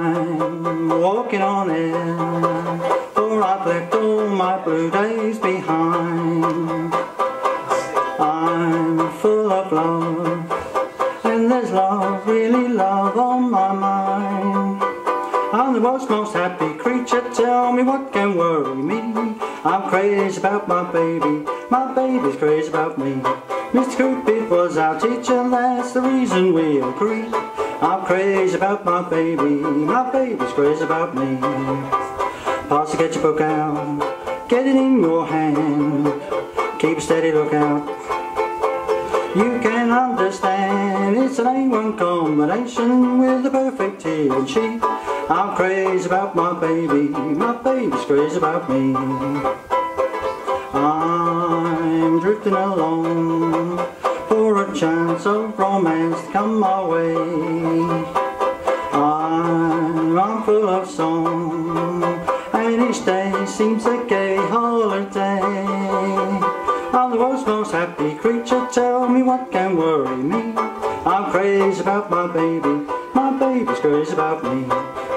I'm walking on air, for I've left all my blue days behind. I'm full of love, and there's love, really love on my mind. I'm the world's most happy creature, tell me what can worry me. I'm crazy about my baby's crazy about me. Mr. Cupid was our teacher, that's the reason we agree. I'm crazy about my baby's crazy about me. Parsley, get your book out, get it in your hand, keep a steady lookout. You can understand, it's an A1 combination with the perfect he and she. I'm crazy about my baby's crazy about me. I'm drifting along for a chance of romance to come my way. I'm full of song, and each day seems a gay holiday. I'm the world's most happy creature, tell me what can worry me. I'm crazy about my baby's crazy about me.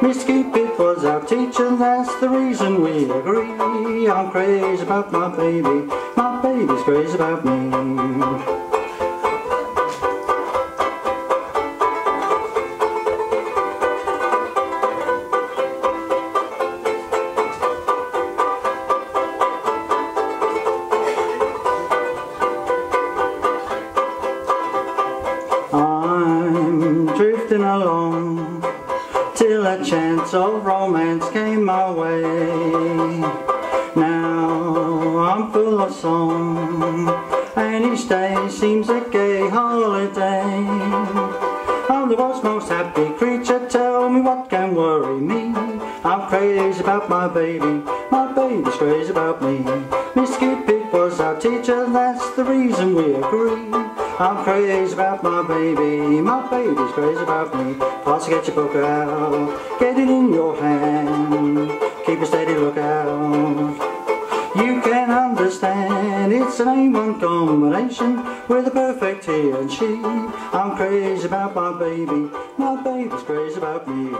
Mr. Cupid was our teacher, that's the reason we agree. I'm crazy about my baby's crazy about me. I'm drifting along till a chance of romance came my way. Now I'm full of song, and each day seems a gay holiday. I'm the world's most happy creature, tell me what can worry me. I'm crazy about my baby's crazy about me. Mr. Cupid was our teacher, that's the reason we agree. I'm crazy about my baby's crazy about me. Parsley, get your book out, get it in your hand, keep a steady lookout. You can understand, it's an A1 combination with a perfect he and she. I'm crazy about my baby's crazy about me.